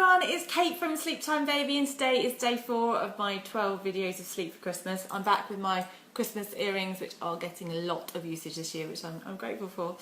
everyone, it's Kate from Sleep Time Baby, and today is day 4 of my 12 videos of sleep for Christmas. I'm back with my Christmas earrings, which are getting a lot of usage this year, which I'm grateful for.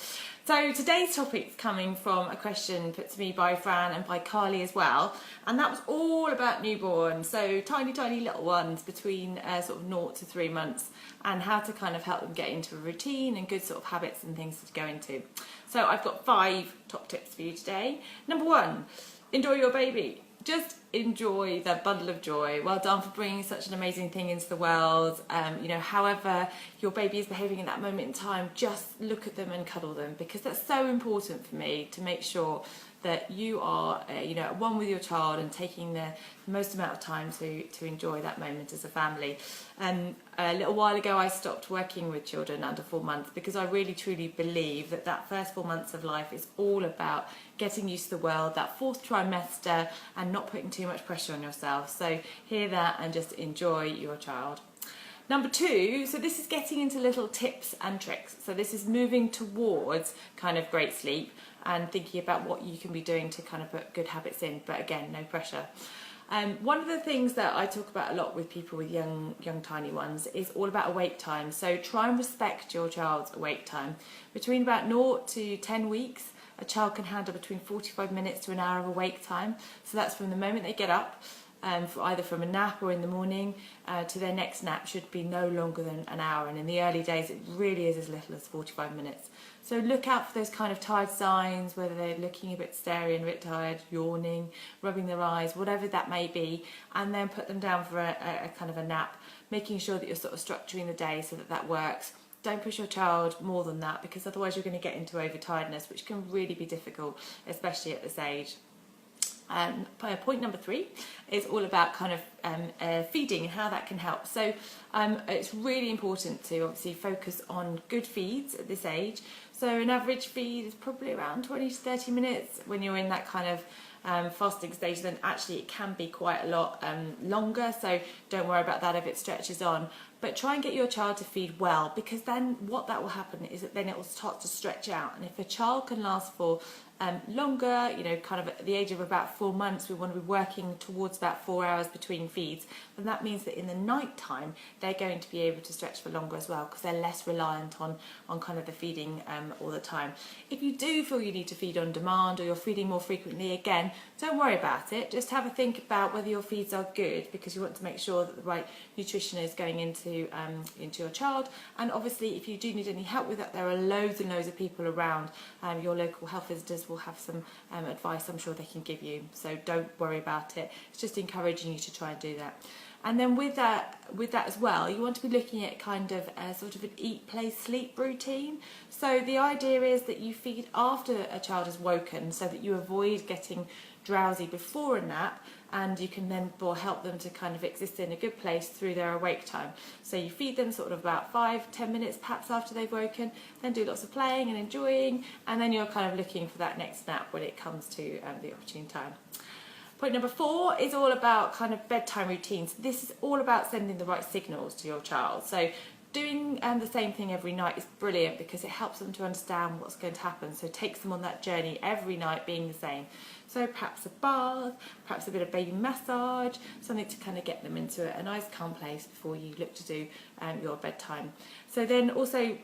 So today's topic is coming from a question put to me by Fran and by Carli as well, and that was all about newborns, so tiny little ones between sort of 0 to 3 months, and how to kind of help them get into a routine and good sort of habits and things to go into. So I've got 5 top tips for you today. Number 1, enjoy your baby. Just enjoy the bundle of joy. Well done for bringing such an amazing thing into the world. However your baby is behaving in that moment in time, just look at them and cuddle them, because that's so important for me to make sure that you are at one with your child and taking the most amount of time to enjoy that moment as a family. A little while ago I stopped working with children under 4 months because I really truly believe that that first 4 months of life is all about getting used to the world, that 4th trimester, and not putting too much pressure on yourself. So hear that and just enjoy your child. Number 2, so this is getting into little tips and tricks. So this is moving towards kind of great sleep and thinking about what you can be doing to kind of put good habits in, but again, no pressure. One of the things that I talk about a lot with people with young tiny ones is all about awake time. So try and respect your child's awake time. Between about 0 to 10 weeks, a child can handle between 45 minutes to an hour of awake time. So that's from the moment they get up, either from a nap or in the morning, to their next nap should be no longer than an hour, and in the early days it really is as little as 45 minutes. So look out for those kind of tired signs, whether they're looking a bit starey and a bit tired, yawning, rubbing their eyes, whatever that may be, and then put them down for a kind of a nap, making sure that you're sort of structuring the day so that that works. Don't push your child more than that, because otherwise you're going to get into overtiredness, which can really be difficult, especially at this age. Point number 3 is all about kind of feeding and how that can help. So it's really important to obviously focus on good feeds at this age. So an average feed is probably around 20 to 30 minutes. When you're in that kind of fasting stage, then actually it can be quite a lot longer, so don't worry about that if it stretches on. But try and get your child to feed well, because then what that will happen is that then it will start to stretch out. And if a child can last for longer, kind of at the age of about 4 months, we want to be working towards about 4 hours between feeds, then that means that in the night time they're going to be able to stretch for longer as well, because they're less reliant on kind of the feeding all the time. If you do feel you need to feed on demand, or you're feeding more frequently, again, don't worry about it. Just have a think about whether your feeds are good, because you want to make sure that the right nutrition is going into your child. And obviously if you do need any help with that, there are loads and loads of people around. Your local health visitors will have some advice I'm sure they can give you, so don't worry about it. It's just encouraging you to try and do that. And then with that as well, you want to be looking at kind of a sort of an eat, play, sleep routine. So the idea is that you feed after a child is woken, so that you avoid getting drowsy before a nap, and you can then help them to kind of exist in a good place through their awake time. So you feed them sort of about 5-10 minutes perhaps after they've woken, then do lots of playing and enjoying, and then you're kind of looking for that next nap when it comes to the opportune time. Point number 4 is all about kind of bedtime routines. This is all about sending the right signals to your child. So doing the same thing every night is brilliant, because it helps them to understand what's going to happen. So it takes them on that journey every night being the same. So perhaps a bath, perhaps a bit of baby massage, something to kind of get them into a nice calm place before you look to do your bedtime. So then also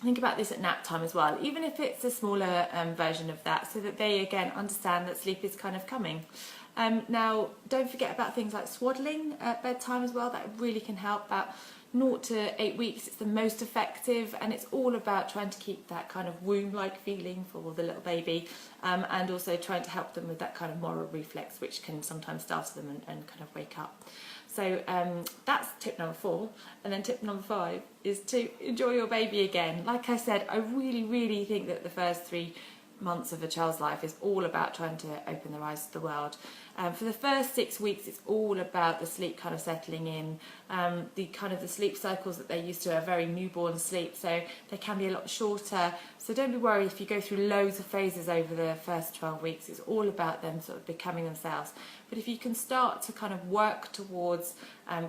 think about this at nap time as well, even if it's a smaller version of that, so that they again understand that sleep is kind of coming. Now don't forget about things like swaddling at bedtime as well. That really can help. About 0 to 8 weeks, it's the most effective, and it's all about trying to keep that kind of womb-like feeling for the little baby, and also trying to help them with that kind of moral reflex, which can sometimes startle them and kind of wake up. So that's tip number 4. And then tip number 5 is to enjoy your baby again. Like I said, I really think that the first 3 months of a child's life is all about trying to open their eyes to the world. For the first 6 weeks, it's all about the sleep kind of settling in. The sleep cycles that they're used to are very newborn sleep, so they can be a lot shorter. So don't be worried if you go through loads of phases over the first 12 weeks. It's all about them sort of becoming themselves. But if you can start to kind of work towards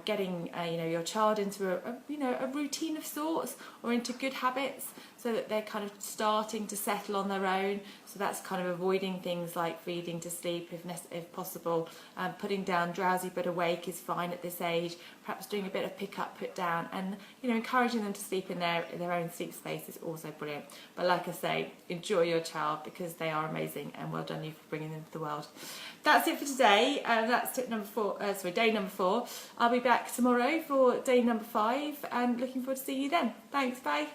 getting your child into a routine of sorts, or into good habits, so that they're kind of starting to settle on their own. So that's kind of avoiding things like feeding to sleep if possible. Putting down drowsy but awake is fine at this age. Perhaps doing a bit of pick up, put down, and encouraging them to sleep in their own sleep space is also brilliant. But like I say, enjoy your child because they are amazing, and well done you for bringing them to the world. That's it for today. That's day number 4. I'll be back tomorrow for day number 5, and looking forward to seeing you then. Thanks, bye.